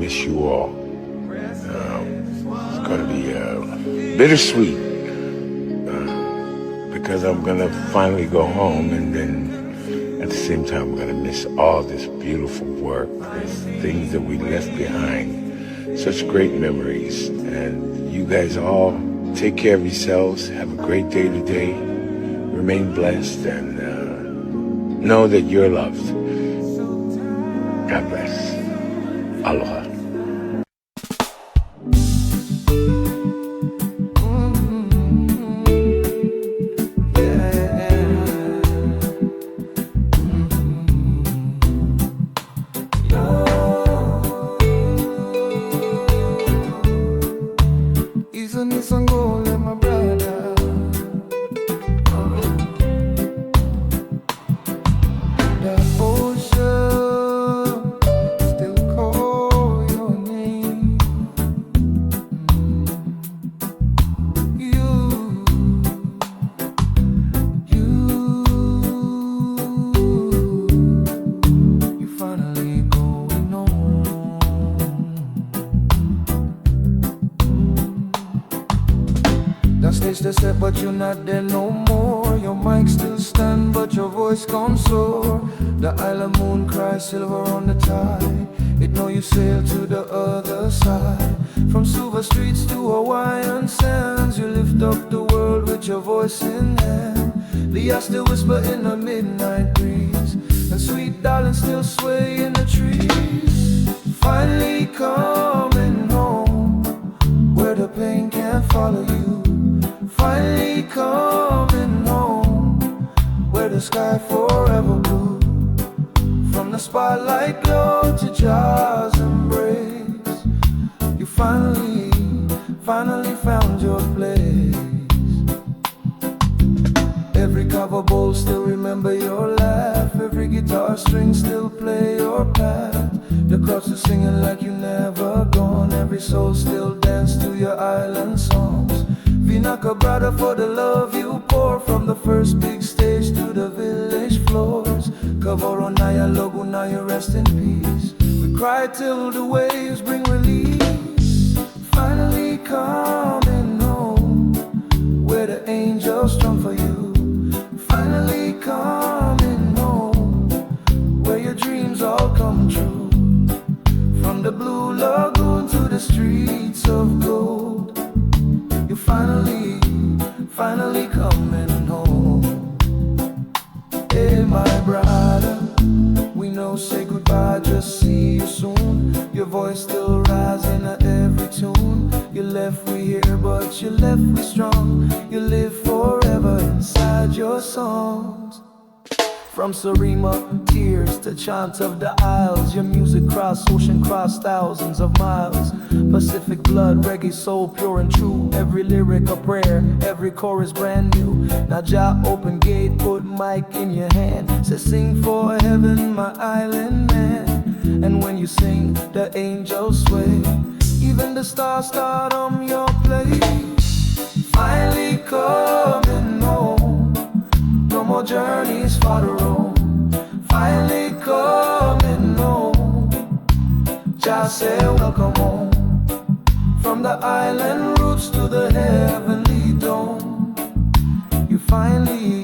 miss you all. It's going to be bittersweet because I'm going to finally go home, and then at the same time, I'm going to miss all this beautiful work, these things that we left behind. Such great memories. And you guys all take care of yourselves. Have a great day today. Remain blessed and know that you're loved. God bless. Aloha. They said, but you're not there no more. Your mic still stand, but your voice gone soar. The island moon cries silver on the tide. It know you sail to the other side. From silver streets to Hawaiian sands, you lift up the world with your voice in hand. The air still whisper in the midnight breeze, and sweet darling still sway in the trees. Finally coming home, where the pain can't follow you. Finally coming home, where the sky forever blue. From the spotlight glow to Jah's embrace, you finally found your place. Every cover bowl still remember your laugh. Every guitar string still play your path. The crowds are singing like you never gone. Every soul still dance to your island songs. Vinaka brother for the love you pour. From the first big stage to the village floors. Kavoronaya logo, now you rest in peace. We cry till the waves bring release. Finally coming home, where the angels strum for you. Finally coming home, where your dreams all come true. From the blue lagoon to the streets of gold, you're finally coming home. Hey my brother, we know say goodbye, just see you soon. Your voice still rising at every tune. You left we here, but you left we strong. You live forever inside your songs. From Sarima, tears to chant of the isles. Your music crossed ocean, crossed thousands of miles. Pacific blood, reggae soul, pure and true. Every lyric a prayer, every chorus brand new. Now Jah open gate, put mic in your hand. Say sing for heaven, my island man. And when you sing, the angels sway. Even the stars start on your place. Finally coming home, no more journeys far to roam. Finally coming home, just say welcome home. From the island roots to the heavenly dome, you finally